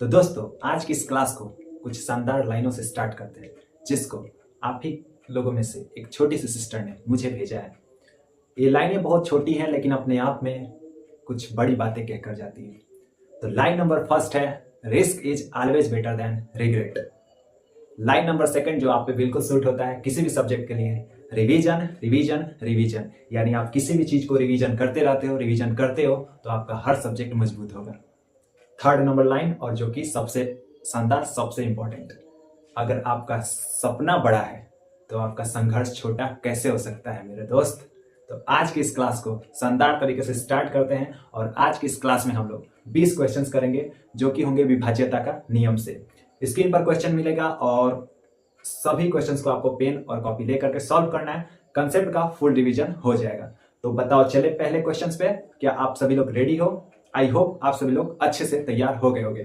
तो दोस्तों, आज की इस क्लास को कुछ शानदार लाइनों से स्टार्ट करते हैं, जिसको आप ही लोगों में से एक छोटी सी सिस्टर ने मुझे भेजा है। ये लाइनें बहुत छोटी हैं, लेकिन अपने आप में कुछ बड़ी बातें कहकर जाती है। तो लाइन नंबर फर्स्ट है, risk is always better than regret. Line number second जो आप पे बिल्कुल सूट होता है किसी भी सब्जेक्ट के लिए, रिवीजन रिवीजन रिवीजन। यानी आप किसी भी चीज को रिवीजन करते रहते हो, रिवीजन करते हो तो आपका हर सब्जेक्ट मजबूत होगा। थर्ड नंबर लाइन, और जो कि सबसे शानदार, सबसे इंपॉर्टेंट, अगर आपका सपना बड़ा है तो आपका संघर्ष छोटा कैसे हो सकता है मेरे दोस्त। तो आज की इस क्लास को शानदार तरीके से स्टार्ट करते हैं, और आज की इस क्लास में हम लोग 20 क्वेश्चंस करेंगे जो कि होंगे विभाज्यता का नियम से। स्क्रीन पर क्वेश्चन मिलेगा और सभी क्वेश्चंस को आपको पेन और कॉपी लेकर के सॉल्व करना है। कंसेप्ट का फुल रिवीजन हो जाएगा। तो बताओ, चले पहले क्वेश्चंस पे। क्या आप सभी लोग रेडी हो? आई होप आप सभी लोग अच्छे से तैयार हो गए होंगे।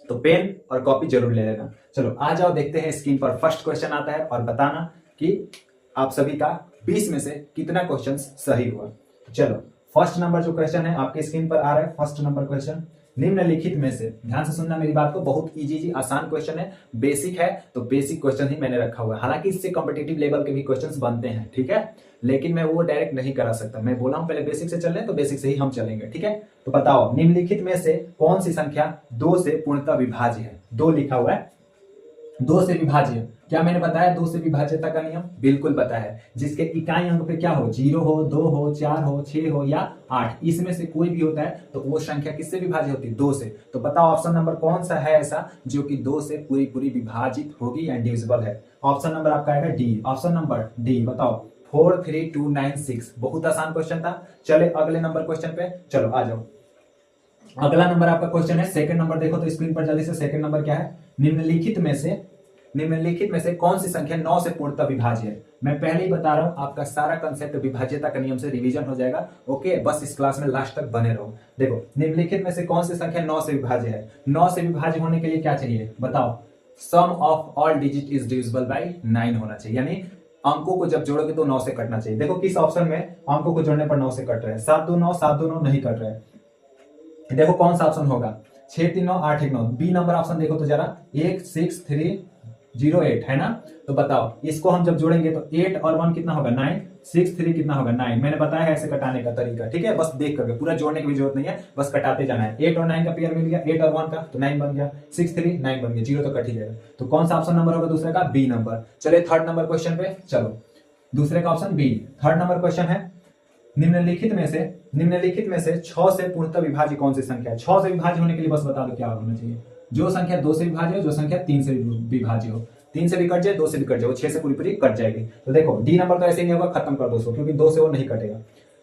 तो पेन और कॉपी जरूर ले लेना। चलो आ जाओ, देखते हैं स्क्रीन पर फर्स्ट क्वेश्चन आता है और बताना कि आप सभी का 20 में से कितना क्वेश्चन सही हुआ। चलो, फर्स्ट नंबर जो क्वेश्चन है आपके स्क्रीन पर आ रहा है। फर्स्ट नंबर क्वेश्चन, निम्नलिखित में से, ध्यान से सुनना मेरी बात को, बहुत इजी आसान क्वेश्चन है, बेसिक है, तो बेसिक क्वेश्चन ही मैंने रखा हुआ है। हालांकि इससे कॉम्पिटिटिव लेवल के भी क्वेश्चंस बनते हैं, ठीक है, लेकिन मैं वो डायरेक्ट नहीं करा सकता। मैं बोला हूं पहले बेसिक से चल रहे, तो बेसिक से ही हम चलेंगे, ठीक है। तो बताओ, निम्नलिखित में से कौन सी संख्या 2 से पूर्णतः विभाज्य है? 2 लिखा हुआ है, 2 से विभाज्य। क्या मैंने बताया 2 से विभाज्यता का नियम? बिल्कुल पता है। जिसके इकाई अंक पे क्या हो, 0 हो, 2 हो, 4 हो, 6 हो या 8, इसमें से कोई भी होता है तो वो संख्या किससे विभाज्य होती है? 2 से। तो बताओ ऑप्शन नंबर कौन सा है ऐसा जो कि 2 से पूरी पूरी विभाजित होगी या डिविजिबल है? ऑप्शन नंबर आपका आएगा डी। Option number D. बताओ, 43296। बहुत आसान क्वेश्चन था। चले अगले नंबर क्वेश्चन पे, चलो आ जाओ। अगला नंबर आपका क्वेश्चन है, सेकंड नंबर देखो तो स्क्रीन पर जल्दी से। सेकंड नंबर क्या है? निम्नलिखित में से कौन सी संख्या 9 से पूर्णतः विभाज्य है? मैं पहले ही बता रहा हूं, आपका सारा कंसेप्ट विभाज्यता का नियम से रिवीजन हो जाएगा। ओके, बस इस क्लास में लास्ट तक बने रहो। देखो, निम्नलिखित में से कौन सी संख्या 9 से विभाज्य है? 9 से विभाज्य होने के लिए क्या चाहिए बताओ? Sum of all digit is divisible by 9 होना चाहिए। यानी अंकों को जब जोड़ोगे तो 9 से कटना चाहिए। देखो किस ऑप्शन में अंकों को जोड़ने पर 9 से कट रहे हैं? 7 2 9, 7 2 9 नहीं कट रहे। देखो कौन सा ऑप्शन होगा? 6 3 9 8 1 9। बी नंबर ऑप्शन देखो तो जरा, 16308 है ना। तो बताओ, इसको हम जब जोड़ेंगे तो 8 और 1 कितना होगा? 9, 6 3 कितना होगा? 9। मैंने बताया है ऐसे कटाने का तरीका, ठीक है। बस देख करके, पूरा जोड़ने की भी जरूरत नहीं है, बस कटाते जाना है। 8 और 9 का पेयर मिल गया, 8 और 1 का तो 9 बन गया, 6 3 9 बन गया, 0 तो कट ही जाएगा। तो कौन सा ऑप्शन नंबर होगा दूसरे का? B number. चले थर्ड नंबर क्वेश्चन पे, चलो दूसरे का option B. Third number question है, निम्नलिखित में से 6 से पूर्णतः विभाज्य कौन सी संख्या है? 6 से विभाज्य होने के लिए बस बता दो क्या होना चाहिए। जो संख्या 2 से विभाज्य हो, जो संख्या 3 से विभाज्य हो। 3 से भी कट जाए, 2 से भी कट जाए, वो 6 से पूरी पूरी कट जाएगी। तो देखो डी नंबर तो ऐसे ही नहीं होगा, खत्म कर दो उसको, क्योंकि 2 से वो नहीं कटेगा।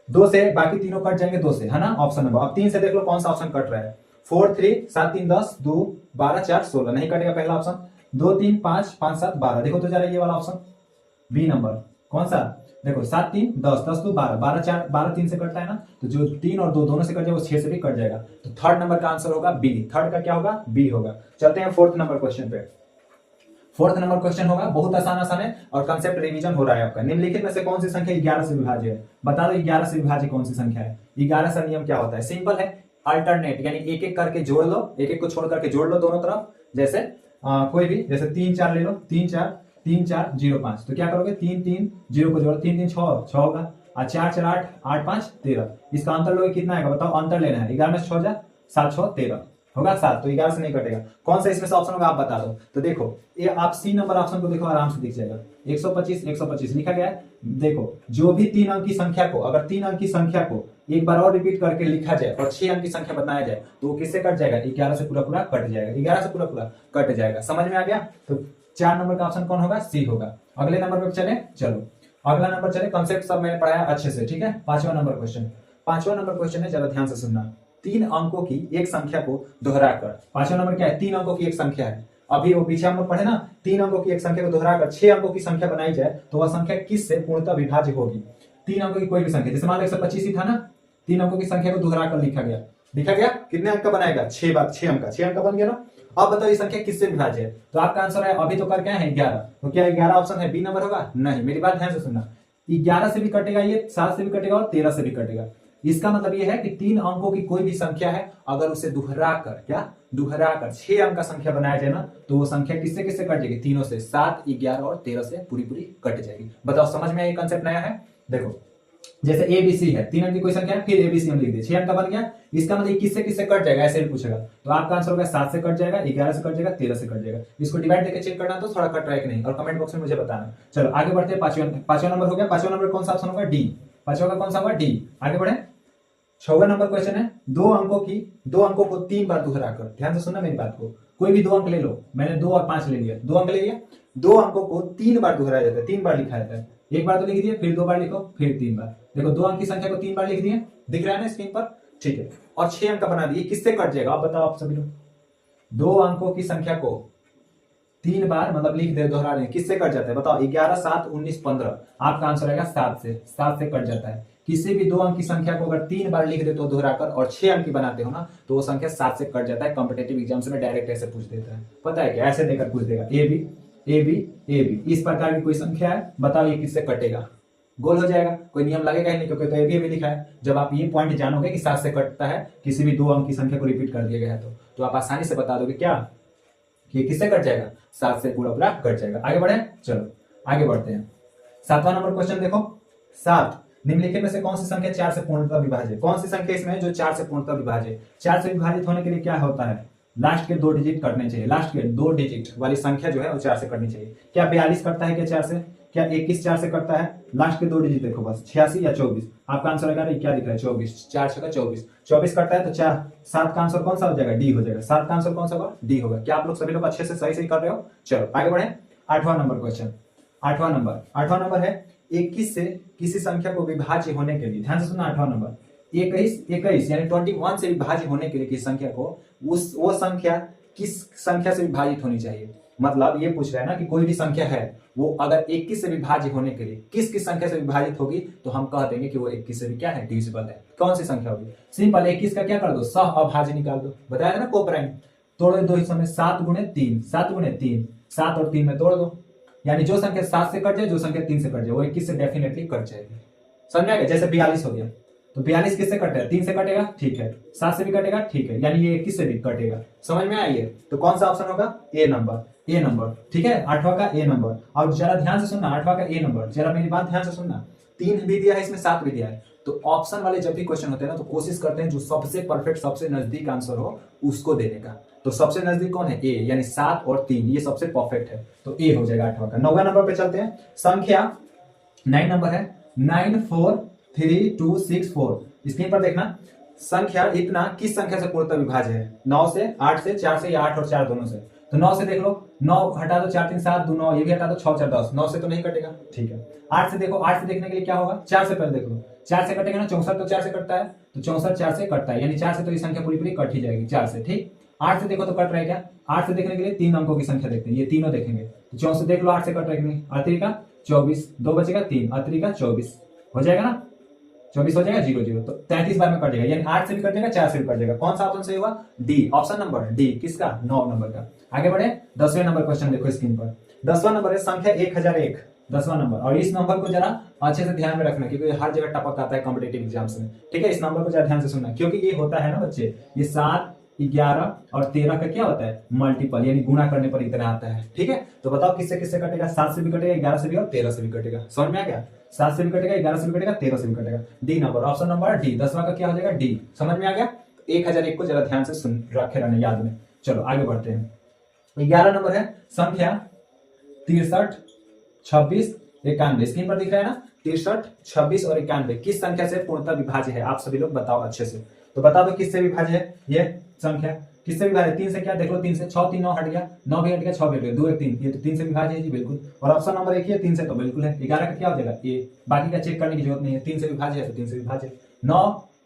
2 से बाकी तीनों कट जाएंगे 2 से, है ना। ऑप्शन नंबर, अब 3 से देख लो कौन सा ऑप्शन कट रहा है। 4 3 7 3 10 2 12 4 16 नहीं कटेगा पहला ऑप्शन। 2 3 5 5 7 12, देखो तो जरा ये वाला ऑप्शन बी नंबर। कौन सा? देखो 7 3 10 10 2 12 12 4 12 3 से कटता है ना, तो जो 3 और 2 दोनों से कट जाए वो 6 से भी कट जाएगा। तो थर्ड नंबर का आंसर होगा बी। थर्ड का क्या होगा? बी होगा। चलते हैं फोर्थ नंबर क्वेश्चन पे। फोर्थ नंबर क्वेश्चन होगा, बहुत आसान है और कंसेप्ट रिवीजन हो रहा है आपका। निम्नलिखित में से कौन सी संख्या 11 से विभाज्य है? बता दो 11 से विभाज्य कौन सी संख्या है? 11 का नियम क्या होता है? सिंपल है, अल्टरनेट, यानी एक एक करके जोड़ लो, एक एक को छोड़ करके जोड़ लो दोनों तरफ। जैसे कोई भी, जैसे 3 4 ले लो, 3 4 3 4 0 5। तो क्या करोगे? 3 3 0 को जोड़ो, 3 3 6 होगा, और 4 4 8 8 5 13। इसका अंतर लोगे कितना आएगा बताओ? अंतर लेना है। 11 में 6 जा 7 6 13 होगा 7, तो 11 से नहीं कटेगा। कौन सा इसमें से ऑप्शन होगा आप बता दो। तो देखो ये आप सी नंबर ऑप्शन को देखो, आराम से दिख जाएगा। 125 लिखा गया है। देखो जो भी 3 अंक की संख्या को, अगर 3 अंक की संख्या को एक बार और रिपीट करके लिखा जाए और 6 अंक की संख्या बताया जाए तो वो किससे कट जाएगा? 11 से पूरा पूरा कट जाएगा। 11 से पूरा पूरा कट जाएगा। समझ में आ गया? तो 4 नंबर का ऑप्शन कौन होगा? सी होगा। अगले नंबर पर चले, चलो अगला नंबर चले। कंसेप्ट सब मैंने पढ़ाया अच्छे से, ठीक है। पांचवा नंबर क्वेश्चन है, जरा ध्यान से सुनना। 3 अंकों की एक संख्या को दोहराकर, पांचवा नंबर क्या है? 3 अंकों की एक संख्या है। अभी वो पीछे हम लोग पढ़े ना, 3 अंकों की एक संख्या को दोहराकर 6 अंकों की संख्या बनाई जाए तो वह संख्या किस से पूर्णतः विभाज्य होगी? 3 अंकों की कोई भी संख्या, जैसे मान लो 125 ही था ना, 3 अंकों की संख्या को दोहराकर लिखा गया, कितने अंक का बनाएगा? 6 बार 6 अंक का बन गया ना। अब बताओ ये संख्या किससे विभाज्य है? तो आपका आंसर है, अभी तो कर क्या है? 11। तो क्या 11 ऑप्शन है? बी नंबर होगा? नहीं, मेरी बात ध्यान से सुनना। 11 से भी कटेगा ये, 7 से भी कटेगा और 13 से भी कटेगा। इसका मतलब ये है कि 3 अंकों की कोई भी संख्या है, अगर उसे दोहराकर 6 अंक का संख्या बनाया जाए ना, तो वो संख्या किससे किससे कट जाएगी? तीनों से, 7, 11 और 13 से पूरी पूरी कट जाएगी। बताओ समझ में ये कंसेप्ट नया है? देखो जैसे एबीसी है, 3 अंक की कोई संख्या है, फिर एबीसी हम लिख दिए, 6 अंक का बन गया। इसका मतलब किससे किससे कट जाएगा, ऐसे भी पूछेगा, तो आपका आंसर होगा 7 से कट जाएगा, 11 से कट जाएगा, 13 से कट जाएगा। इसको डिवाइड देकर चेक करना, तो थोड़ा कट रहा है कि नहीं, और कमेंट बॉक्स में मुझे बताना। चलो आगे बढ़ते हैं, पांचवा नंबर हो गया। पांचवा नंबर कौन सा ऑप्शन होगा? डी। पांचवा का कौन सा होगा? डी। आगे बढ़े, 6वां नंबर क्वेश्चन है, दो अंकों को 3 बार दोहराकर, ध्यान से सुनना मेरी बात को, कोई भी 2 अंक ले लो, मैंने 2 और 5 ले लिया, 2 अंक ले लिया, 2 अंकों को 3 बार दोहराया जाता है, 3 बार लिखा जाता है। एक बार तो लिख दिए, फिर 2 बार लिखो, फिर 3 बार। देखो 2 अंक की संख्या को 3 बार लिख दिए, दिख रहा है ना स्क्रीन पर, ठीक है, और 6 अंक का बना दिए, किससे कट जाएगा आप बताओ, आप सभी लोग? 2 अंकों की संख्या को 3 बार मतलब लिख दे, दोहरा रहे, किससे कट जाता है बताओ? 11, 7, 19, 15। आपका आंसर आएगा 7 से कट जाता है। किसी भी 2 अंक की संख्या को अगर 3 बार लिख देते हो दोहराकर और 6 अंक की बनाते हो ना, तो वो संख्या 7 से कट जाता है। कॉम्पिटेटिव एग्जाम्स में डायरेक्ट ऐसे पूछ देता है, पता है क्या? ऐसे देकर पूछ देगा, ए बी इस प्रकार की कोई संख्या है, बताओ ये किससे कटेगा? गोल हो जाएगा, कोई नियम लगेगा ही नहीं, क्योंकि तो ए बी लिखा है। जब आप ये पॉइंट जानोगे कि 7 से कटता है, किसी भी 2 अंक की संख्या को रिपीट कर दिया गया है, तो आप आसानी से बता दोगे क्या कि किससे कट जाएगा? 7 से पूरा पूरा कट जाएगा। आगे बढ़े, चलो आगे बढ़ते हैं। 7वां नंबर क्वेश्चन देखो, 7 निम्नलिखित में से कौन सी संख्या 4 से पूर्णतः विभाज्य? कौन सी संख्या इसमें है जो 4 से पूर्णतः विभाज्य? 4 से विभाजित होने के लिए क्या होता है? लास्ट के 2 डिजिट कटने चाहिए, लास्ट के 2 डिजिट वाली संख्या जो है वो 4 से कटनी चाहिए। क्या 42 कटता है क्या 4 से? क्या 21 4 से कटता है? लास्ट के 2 डिजिट देखो बस, 86 या 24। आपका आंसर आएगा, क्या दिख रहा है? 24, 4 6 का 24, 24 कटता है तो 7 का आंसर कौन सा हो जाएगा? डी हो जाएगा। 7 का आंसर कौन सा होगा? डी होगा। क्या आप लोग सभी लोग अच्छे से सही कर रहे हो? चलो आगे बढ़े, 8वां नंबर क्वेश्चन। 8वां नंबर है, 21 से किसी संख्या को विभाज्य होने के लिए, ध्यान से सुनना, 8वां नंबर, 21 यानी 21 से विभाज्य होने के लिए किसी संख्या को वो संख्या किस संख्या से विभाजित होनी चाहिए? मतलब ये पूछ रहा है ना कि कोई भी संख्या है, वो अगर 21 से विभाज्य होने के लिए किस संख्या से विभाजित होगी, तो हम कह देंगे कि वो 21 से भी क्या है? डिविजिबल है। कौन सी संख्या होगी? सिंपल, 21 का क्या कर दो? सह अभाज्य निकाल दो, बताया था ना कोप्राइम, तोड़ो 2 हिस्सों में, 7 गुणे 3, 7 गुणे 3, 7 और 3 में तोड़ दो, यानी जो संख्या 7 से कट जाए, जो संख्या 3 से कट जाए, वो 21 से डेफिनेटली कट जाएगी। समझ में आ गया? जैसे 42 हो गया, तो 42 किससे कटेगा? 3 से कटेगा, ठीक है, 7 से भी कटेगा, ठीक है, यानी ये 21 से भी कटेगा। समझ में आई है? तो कौन सा ऑप्शन होगा? ए नंबर, ठीक है, 8वां का ए नंबर। और जरा ध्यान से सुनना, 8वां का ए नंबर, जरा मेरी बात ध्यान से सुनना, 3 भी दिया है इसमें, 7 भी दिया है, तो ऑप्शन वाले जब भी क्वेश्चन होते हैं ना, तो कोशिश करते हैं जो सबसे परफेक्ट, सबसे नजदीक आंसर हो उसको देने का। तो सबसे नजदीक कौन है? ए, यानी 7 और 3, ये सबसे परफेक्ट है, तो ए हो जाएगा 8वां का। 9वां नंबर पे चलते हैं, संख्या 9 नंबर है, 9 4 3 2 6 4। स्क्रीन पर देखना, संख्या इतना किस संख्या से पूर्णतः विभाज्य है? 9 से, 8 से, 4 से, या 8 और 4 दोनों से? तो 9 से देख लो, 9 हटा दो, 4 3 7 2 9, ये भी हटा दो, 6 4 10, 9 से तो नहीं कटेगा, ठीक है। 8 से देखो, 8 से देखने के लिए क्या होगा? 4 से पहले देख लो, 4 से कटेगा ना, 64 तो 4 से कटता है, तो 64 4 से कटता है, यानी 4 से तो ये संख्या पूरी पूरी कट ही जाएगी 4 से, ठीक। 8 से देखो तो कट रहा है क्या? 8 से देखने के लिए 3 अंकों की संख्या देखते हैं, ये तीनों देखेंगे, तो 64 देख लो, 8 से कट रहा है कि नहीं? अतरी का 24, 2 बचेगा 3, अतरी का 24 हो जाएगा ना, 24 हो जाएगा, 0 0, तो 33 बार में कट जाएगा, यानी 8 से भी कट जाएगा, 4 से भी कट जाएगा। कौन सा ऑप्शन सही होगा? डी, ऑप्शन नंबर डी, किसका? 9 नंबर का। आगे बढ़े, 10वें नंबर क्वेश्चन देखो स्क्रीन पर, 10वां नंबर है, संख्या 1001, 10वां नंबर। और इस नंबर को जरा अच्छे से ध्यान में रखना, क्योंकि हर जगह टपक आता है कॉम्पिटेटिव एग्जाम्स में, ठीक है। इस नंबर को जरा ध्यान से सुनना, क्योंकि ये होता है ना बच्चे, ये 7 11 और 13 का क्या होता है? मल्टीपल, यानी गुणा करने पर इतना आता है, ठीक है। तो बताओ किससे किससे कटेगा? 7 से भी कटेगा, 11 से भी और 13 से भी कटेगा। समझ में आ गया? 7 से भी कटेगा, 11 से भी कटेगा, 13 से भी कटेगा। D number, option number D, 10वां का क्या हो जाएगा? डी। समझ में आ गया? 1001 को जरा ध्यान से सुन रखे रहना याद में। चलो आगे बढ़ते हैं, 11 नंबर है, संख्या 63 26 91। स्क्रीन पर दिख रहा है ना, 63 26 और 91 किस संख्या से पूर्णतः विभाज्य है? आप सभी लोग बताओ अच्छे से, तो बता दो किससे विभाज्य है ये संख्या? किससे विभाज्य? 3 से, क्या देख लो, 3 से 6 3 9 हट गया, 9 भी हट गया, 6 भी हट गया, 2 1 3, ये तो 3 से विभाज्य है जी, बिल्कुल। और ऑप्शन नंबर 1 ही है, 3 से तो बिल्कुल है। 11 का क्या हो जाएगा? ए, बाकी का चेक करने की जरूरत नहीं है, 3 से विभाज्य है तो 3 से विभाज्य।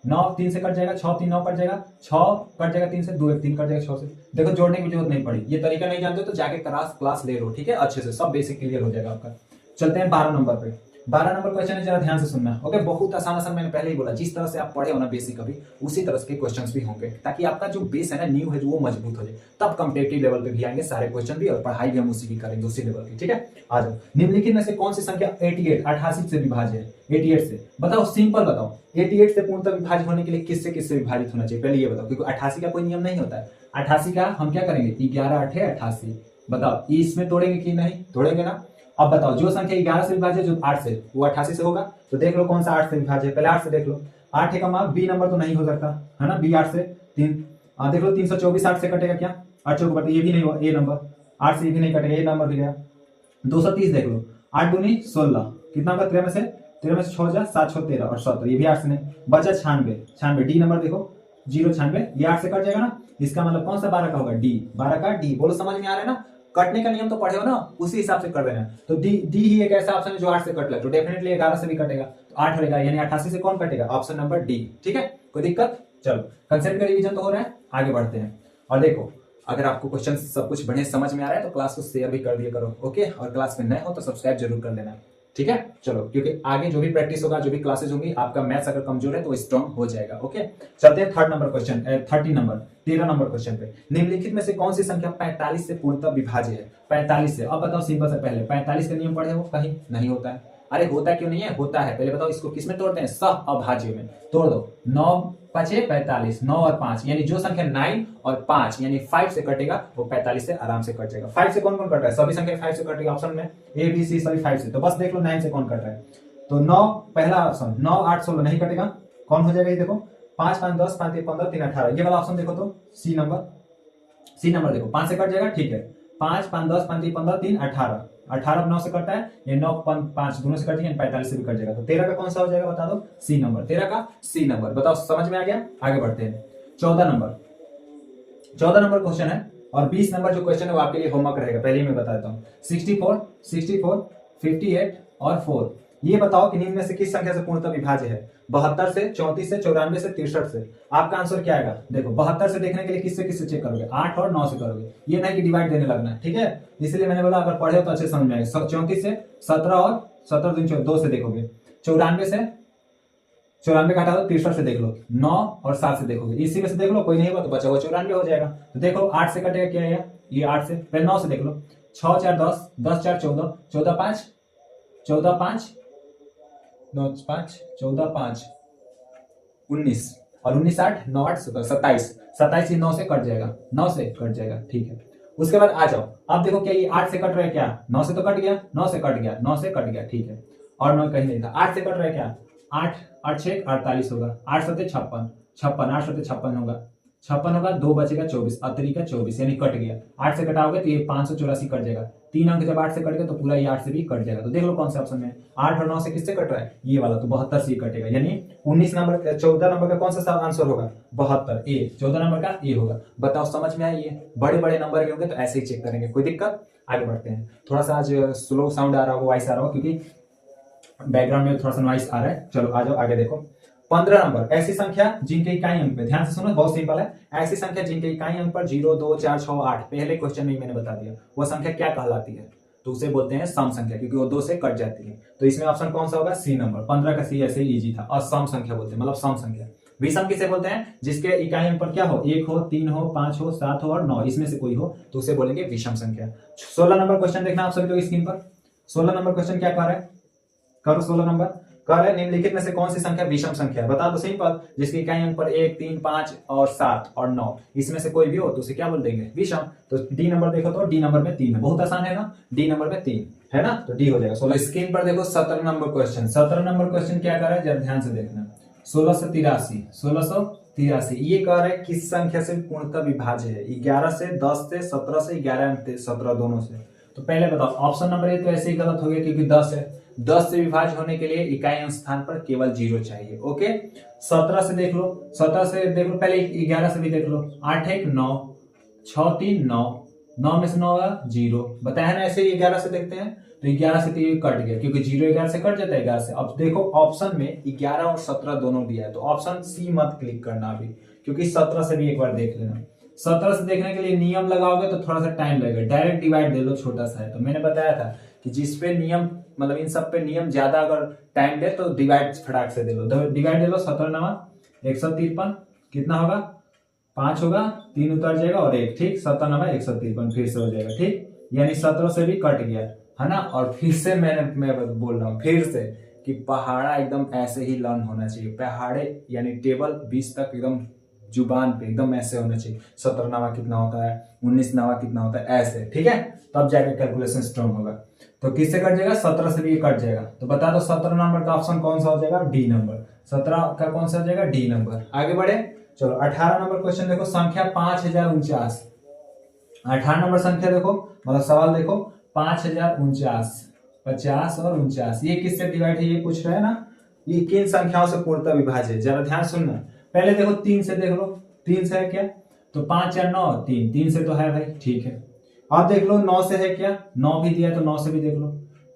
9 3 से कट जाएगा, 6 3 9 कट जाएगा, 6 कट जाएगा 3 से, 2 1 3 कट जाएगा 6 से। देखो जोड़ने की जरूरत नहीं पड़ी, ये तरीका नहीं जानते तो जाके क्लास ले लो, ठीक है, अच्छे से सब बेसिक क्लियर हो जाएगा आपका। चलते हैं 12 नंबर पे, 12 नंबर क्वेश्चन है, जरा ध्यान से सुनना। ओके, बहुत आसान आसान, मैंने पहले ही बोला, जिस तरह से आप पढ़े हो ना बेसिक अभी, उसी तरह के क्वेश्चंस भी होंगे, ताकि आपका जो बेस है ना, न्यू है जो, वो मजबूत हो जाए। तब कॉम्पिटिटिव लेवल पे भी आएंगे सारे क्वेश्चन भी, और पढ़ाई भी हम उसी की करेंगे, उसी लेवल की। ठीक है, आ जाओ। निम्नलिखित में से कौन सी संख्या 88 से विभाज्य है? 88 से बताओ, सिंपल बताओ। 88 से पूर्णतः विभाज्य होने के लिए किससे किससे विभाजित होना चाहिए, पहले ये बताओ, क्योंकि 88 का कोई नियम नहीं होता है। 88 का हम क्या करेंगे, 11 8 88। बताओ इसमें तोड़ेंगे कि नहीं, तोड़ेंगे ना। अब बताओ, जो संख्या 11 से विभाज्य है, जो 8 से, वो 88 से होगा। तो देख लो कौन सा 8 से विभाज्य है, पहले 8 से देख लो। 8 का मान बी नंबर तो नहीं हो सकता है ना, बी 8 से 3। देख लो 324 8 से कटेगा क्या, 8 चौक बटे, ये भी नहीं हुआ, ए नंबर 8 से ये भी नहीं कटेगा, ए नंबर भी गया। 230 देख लो, 8 दूनी 16, कितना होगा 13 में से, 13 में से 6 जा 7 6 13 और 17, ये भी 8 से नहीं बचा। 96 डी नंबर देखो, 096, ये 8 से कट जाएगा ना। इसका मतलब कौन सा 12 का होगा, डी, 12 का डी। बोलो समझ में आ रहा है ना, कटने का नियम तो पढ़े हो ना, उसी हिसाब से कर देना। तो डी ही एक ऐसा ऑप्शन है जो 8 से कट ले, तो डेफिनेटली 11 से भी कटेगा, तो 8 रहेगा, यानी 88 से कौन कटेगा, ऑप्शन नंबर डी। ठीक है, कोई दिक्कत? चलो, कंसेप्ट का रिवीजन तो हो रहा है, आगे बढ़ते हैं। और देखो, अगर आपको क्वेश्चन सब कुछ बढ़िया समझ में आ रहा है तो क्लास को शेयर भी कर दिया करो। ओके, और क्लास में नए हो तो सब्सक्राइब जरूर कर लेना। ठीक है, चलो, क्योंकि आगे जो भी प्रैक्टिस होगा, जो भी क्लासेस होंगी, आपका मैथ्स अगर कमजोर है तो स्ट्रांग हो जाएगा। ओके, चलते हैं 3rd number question, 13 number question पे। निम्नलिखित में से कौन सी संख्या 45 से पूर्णतः विभाज्य है? 45 से। अब बताओ सिंपल से, पहले 45 का नियम पढ़े हो कहीं? नहीं होता है। अरे होता क्यों नहीं है, होता है। पहले बताओ इसको किस में तोड़ते हैं, सहअभाज्य में तोड़ दो। 9 5 45, 9 और 5, यानी जो संख्या 9 और 5 यानी 5 से कटेगा, वो 45 से आराम से कट जाएगा। 5 से कौन कौन कट रहा है, सभी संख्या 5 से कटेगा ऑप्शन में, ए बी सी सभी 5 से। तो बस देख लो 9 से कौन कट रहा है, तो 9 पहला ऑप्शन, 9 8 16 नहीं कटेगा, कौन हो जाएगा ये देखो, 5 5 10 5 1 15 3 18, ये वाला ऑप्शन देखो तो सी नंबर देखो, 5 से कट जाएगा। ठीक है, 5 5 10 5 1 15 3 18, 18 9 से कटता है, ये 9 5 दोनों से कट जाएगा, 45 से भी कट जाएगा। तो 13 का कौन सा हो जाएगा बता दो, सी नंबर। 13 का सी नंबर, बताओ समझ में आ गया? आगे बढ़ते हैं। 14 नंबर क्वेश्चन है, और 20 नंबर जो क्वेश्चन है वो आपके लिए होमवर्क रहेगा, पहले ही मैं बता देता हूँ। 64 58 और 4, ये बताओ कि निम्न में से किस संख्या से पूर्णतः विभाज्य है? 72 से, 34 से, 94 से, 63 से। आपका आंसर क्या आएगा? देखो 72 से देखने के लिए किससे किससे चेक करोगे, 8 और 9 से करोगे, ये नहीं कि डिवाइड देने लगना है। ठीक है, इसलिए मैंने बोला अगर पढ़े हो तो अच्छे समझ में आएगा। 34 से 17 और 17 दिन 2 से देखोगे, 94 से, 94 का हटा दो, 63 से देख लो, 9 और 7 से देखोगे, इसी में से देख लो, कोई नहीं हुआ तो बचा हुआ 94 हो जाएगा। तो देखो 8 से कटेगा क्या है, ये 8 से, पहले 9 से देख लो, 6 4 10, 10 4 14, 14 5 14 5 9 5 14 5 19, और 19 8 9 8 27, 27 ये 9 से कट जाएगा, 9 से कट जाएगा। ठीक है, उसके बाद आ जाओ, अब देखो क्या ये 8 से कट रहा है क्या, 9 से तो कट गया, 9 से कट गया, 9 से कट गया। ठीक है, और 9 कहीं नहीं था, 8 से कट रहा है क्या, 8 8 6 48 होगा, 8 7 56 56, 8 7 56 होगा, 56 होगा, 2 बचेगा 24, अतरी का 24 यानी कट गया। 8 से कटाओगे तो ये 584 कट जाएगा, 3 अंक जब 8 से कट गया तो पूरा ये 8 से भी कट जाएगा। तो देख लो कौन से ऑप्शन में 8 और 9 से किससे कट रहा है, ये वाला, तो 72 से कटेगा, यानी 14 नंबर का कौन सा आंसर होगा, 72 ए, 14 नंबर का ए होगा। बताओ समझ में आई? बड़े बड़े नंबर के होंगे तो ऐसे ही चेक करेंगे, कोई दिक्कत? आगे बढ़ते हैं। थोड़ा सा आज स्लो साउंड आ रहा होगा, वॉइस आ रहा होगा, क्योंकि बैकग्राउंड में थोड़ा सा नॉइस आ रहा है। चलो आ जाओ आगे देखो। 15 नंबर, ऐसी संख्या जिनके इकाई अंक पे, ध्यान से सुनो बहुत सिंपल है, ऐसी संख्या जिनके इकाई अंक पर 0 2 4 6 8, पहले क्वेश्चन में मैंने बता दिया, वो संख्या क्या कहलाती है, तो उसे बोलते हैं सम संख्या, क्योंकि वो 2 से कट जाती है। तो इसमें ऑप्शन कौन सा होगा, सी नंबर। 15 का सी ऐसे ही इजी था, और सम संख्या बोलते हैं, मतलब सम संख्या। विषम किसे बोलते हैं, जिसके इकाई अंक पर क्या हो, 1 हो 3 हो 5 हो 7 हो और 9, इसमें से कोई हो तो उसे बोलेंगे विषम संख्या। 16 नंबर क्वेश्चन देखना आप सभी लोग स्क्रीन पर। 16 नंबर क्वेश्चन क्या कह रहा है, करो 16 नंबर कह रहा है, निम्नलिखित में से कौन सी संख्या विषम संख्या है? बता दो सिंपल, जिसकी इकाई अंक पर 1 3 5 और 7 और 9, इसमें से कोई भी हो तो उसे क्या बोल देंगे, विषम। तो डी नंबर देखो तो डी नंबर में 3 है, बहुत आसान है ना, डी नंबर में 3 है ना, तो डी हो जाएगा। 16 स्क्रीन पर देखो 17 नंबर क्वेश्चन। 17 नंबर क्वेश्चन क्या कर रहा है, जरा ध्यान से देखना। 1683 ये कह रहा है किस संख्या से पूर्णतः विभाज्य है, 11 से, 10 से, 17 से, 11 17 दोनों से। तो पहले बताओ, ऑप्शन नंबर ए तो ऐसे ही गलत हो गया, क्योंकि 10 है, 10 से विभाज्य होने के लिए इकाई अंक स्थान पर केवल 0 चाहिए। ओके, 17 से देख लो, 17 से देख लो, पहले 11 से भी देख लो, 8 1 9 6 3 9, 9 में से 9 0, बताया ना, ऐसे ही 11 से देखते हैं, तो 11 से तो ये कट गया, क्योंकि 0 11 से कट जाता है 11 से। अब देखो ऑप्शन में 11 और 17 दोनों दिया है, तो ऑप्शन सी मत क्लिक करना अभी, क्योंकि 17 से भी एक बार देख लेना। 17 से देखने के लिए नियम लगाओगे तो थोड़ा सा टाइम लगेगा, डायरेक्ट डिवाइड दे लो, छोटा सा है। तो मैंने बताया था कि जिस पे नियम मतलब इन सब पे नियम ज्यादा अगर टाइम ले तो डिवाइड फटाक से दे लो, डिवाइड दे लो 17 नवा 153 कितना होगा 5 होगा, 3 उतर जाएगा और 1, ठीक 17 नवा 153 फिर से हो जाएगा, ठीक यानी 17 से भी कट गया है ना। और फिर से मैं बोल रहा हूँ फिर से कि पहाड़ा एकदम ऐसे ही लर्न होना चाहिए, पहाड़े यानी टेबल 20 तक एकदम जुबान पे एकदम ऐसे होना चाहिए। 17 नवा कितना होता है, 19 नवा कितना होता है, ऐसे, ठीक है, तब जाके कैलकुलेशन स्ट्रॉन्ग होगा। तो किससे कट जाएगा 17 से भी कट जाएगा। तो बता दो 17 नंबर का ऑप्शन कौन सा हो जाएगा, डी नंबर। 17 का कौन सा हो जाएगा, डी नंबर। आगे बढ़े, चलो 18 नंबर क्वेश्चन देखो, संख्या 5049। 18 नंबर संख्या देखो, मतलब सवाल देखो 5049, 50 और 49, ये किससे डिवाइड है ये पूछ रहा है ना, ये किन संख्याओं से पूर्णतः विभाज्य है, जरा ध्यान सुनना। पहले देखो 3 से देख लो, 3 से है क्या, तो 5 4 9 3, 3 से तो है भाई, ठीक है। अब देख लो 9 से है क्या, 9 भी दिया तो 9 से भी देख लो,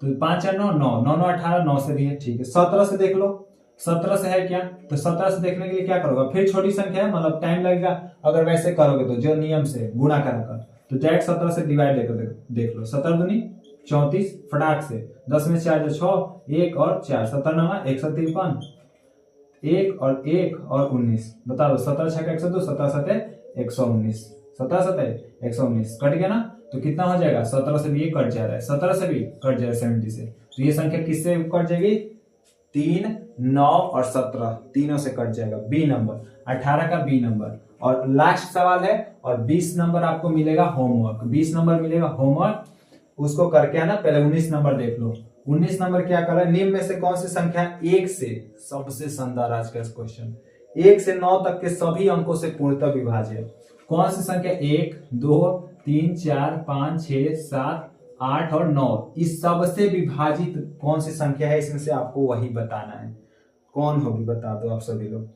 तो 5 4 9 9 9 9 18, 9 से भी है, ठीक है। 17 से देख लो, 17 से है क्या, तो 17 से देखने के लिए क्या करोगे, फिर छोटी संख्या है मतलब टाइम लगेगा, अगर वैसे करोगे तो जो नियम से गुणा कराकर, तो डायरेक्ट 17 से डिवाइड लेकर देख लो, 17 दूनी 34 फटाक से, 10 में 4 जो 6, 1 और 4, 17 नवा 153, 1 और 1 और 19, बता दो 17 6 102, 17 7 119, 17 7 119 कट गया ना, तो कितना हो जाएगा, 17 से भी ये कट जा रहा है, 17 से भी कट जाएगा 70 से, तो ये संख्या किससे कट जाएगी, 3 9 और 17 तीनों से कट जाएगा, बी नंबर, 18 का बी नंबर। और लास्ट सवाल है, और 20 नंबर आपको मिलेगा होमवर्क, 20 नंबर मिलेगा होमवर्क, उसको करके आना। पहले 19 नंबर देख लो, 19 नंबर क्या कर रहा है, निम्न में से कौन सी संख्या 1 से, सबसे शानदार आज का क्वेश्चन, 1 से 9 तक के सभी अंकों से पूर्णतः विभाज्य है। कौन सी संख्या 1 2 3 4 5 6 7 8 और 9, इस सबसे विभाजित कौन सी संख्या है, इसमें से आपको वही बताना है, कौन होगी बता दो आप सभी लोग।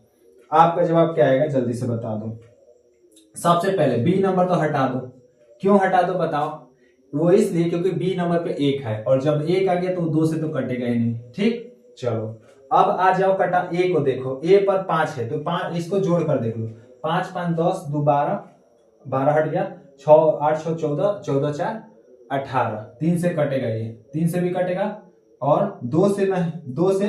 आपका जवाब क्या आएगा जल्दी से बता दो। सबसे पहले बी नंबर तो हटा दो, क्यों हटा दो बताओ, वो इसलिए क्योंकि बी नंबर पे 1 है, और जब 1 आ गया तो 2 से तो कटेगा ही नहीं, ठीक। चलो अब आ जाओ कटा ए को देखो, ए पर 5 है तो 5 इसको जोड़ कर देख लो, 5 5 10 2 12, 12 हट गया, 6 8 6 14, 14 4 18, 3 से कटेगा, ये 3 से भी कटेगा, और 2 से नहीं, 2 से,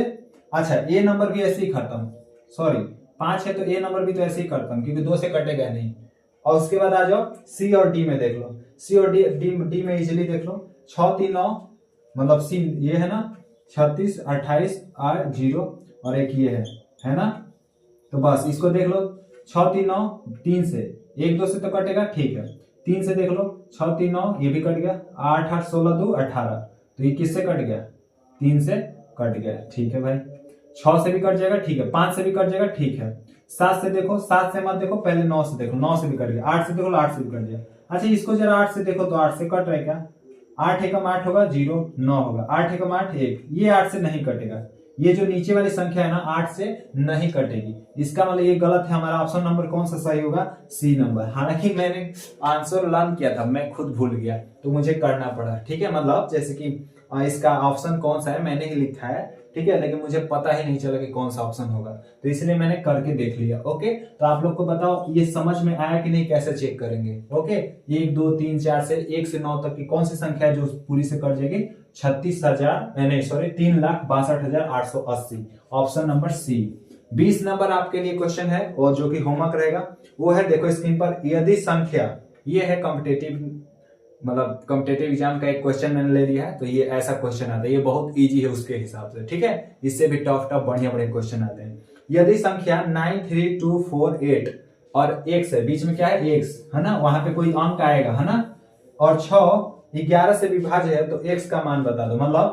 अच्छा ए नंबर भी ऐसे ही खत्म, सॉरी 5 है तो ए नंबर भी तो ऐसे ही खत्म क्योंकि 2 से कटेगा नहीं। और उसके बाद आ जाओ सी और डी में देख लो, सी और डी में इजीली देख लो, 6 3 9, मतलब सी ये है ना 36 28 8 0 और एक ये है ना, तो बस इसको देख लो, 6 3 9 3 से, 1 2 से तो कटेगा, ठीक है, 3 से देख लो 6 3 9 ये भी कट गया, 8 8 16 2 18, तो ये किससे कट गया, 3 से कट गया, ठीक है भाई। 6 से भी कट जाएगा, ठीक है, 5 से भी कट जाएगा, ठीक है। 7 से देखो, 7 से मत देखो, पहले 9 से देखो, 9 से भी कट गया। 8 से देखो, 8 से भी कट गया। अच्छा इसको जरा 8 से देखो तो 8 से कट रहा है क्या, 8 एकम 8 होगा 0 9 होगा, 8 एकम 8 1, ये 8 से नहीं कटेगा, ये जो नीचे वाली संख्या है ना 8 से नहीं कटेगी, इसका मतलब ये गलत है, हमारा ऑप्शन नंबर कौन सा सही होगा, सी नंबर। हालांकि मैंने आंसर लर्न किया था, मैं खुद भूल गया तो मुझे करना पड़ा, ठीक है, मतलब जैसे कि इसका ऑप्शन कौन सा है मैंने ही लिखा है, ठीक है, लेकिन मुझे पता ही नहीं चला कि कौन सा ऑप्शन होगा, तो इसलिए मैंने करके देख लिया। ओके, तो आप लोग को बताओ ये समझ में आया कि नहीं, कैसे चेक करेंगे। ओके, 1 2 3 4 से 1 से 9 तक की कौन सी संख्या है जो पूरी से कट जाएगी, 36,000 नहीं sorry 3,62,880, option number C. 20 number आपके लिए क्वेश्चन है और जो कि होमवर्क रहेगा वो है, देखो स्क्रीन पर, यदि संख्या, ये है कॉम्पिटेटिव मतलब कॉम्पिटेटिव एग्जाम का एक क्वेश्चन मैंने ले लिया है, तो ये ऐसा क्वेश्चन आता है, ये बहुत इजी है उसके हिसाब से, ठीक है, इससे भी टफ टफ बढ़िया बढ़िया क्वेश्चन आते हैं। यदि संख्या 9 3 2 4 8 और x है, बीच में क्या है x है ना, वहां पे कोई अंक आएगा है ना, और 6 11 से विभाज्य है, तो x का मान बता दो। मतलब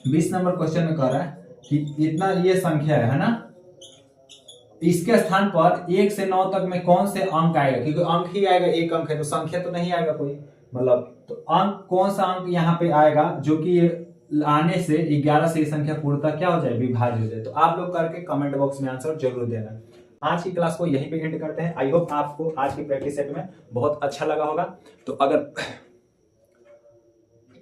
20 नंबर क्वेश्चन में कह रहा है कि इतना ये संख्या है ना, इसके स्थान पर 1 से 9 तक में कौन से अंक आएगा, क्योंकि अंक ही आएगा, एक अंक है तो संख्या तो नहीं आएगा कोई, मतलब तो अंक कौन सा अंक यहाँ पे आएगा जो कि आने से 11 से ये संख्या पूर्णतः क्या हो जाए, विभाज्य हो जाए। तो आप लोग करके कमेंट बॉक्स में आंसर जरूर देना। आज की क्लास को यहीं पे एंड करते हैं। आई होप आपको आज की प्रैक्टिस सेट में बहुत अच्छा लगा होगा।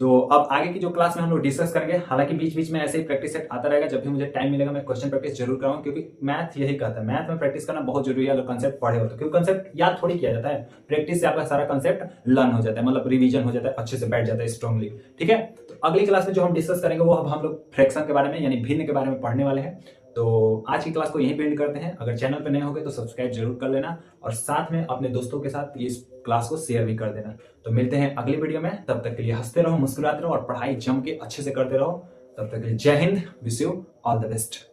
तो अब आगे की जो क्लास में हम लोग डिस्कस करेंगे, हालांकि बीच बीच में ऐसे ही प्रैक्टिस सेट आता रहेगा, जब भी मुझे टाइम मिलेगा मैं क्वेश्चन प्रैक्टिस जरूर कराऊंगा, क्योंकि मैथ यही कहता है, मैथ में प्रैक्टिस करना बहुत जरूरी है। अगर कंसेप्ट पढ़े हो तो, क्योंकि कंसेप्ट याद थोड़ी किया जाता है, प्रैक्टिस से आपका सारा कंसेप्ट लर्न हो जाता है, मतलब रिवीजन हो जाता है, अच्छे से बैठ जाता है स्ट्रांगली, ठीक है। तो अगली क्लास में जो हम डिस्कस करेंगे वो अब हम लोग फ्रैक्शन के बारे में यानी भिन्न के बारे में पढ़ने वाले हैं। तो आज की क्लास को यहीं पे एंड करते हैं। अगर चैनल पे नए होगे तो सब्सक्राइब जरूर कर लेना और साथ में अपने दोस्तों के साथ इस क्लास को शेयर भी कर देना। तो मिलते हैं अगली वीडियो में, तब तक के लिए हंसते रहो, मुस्कुराते रहो और पढ़ाई जम के अच्छे से करते रहो। तब तक के लिए जय Hind, wish you all the best.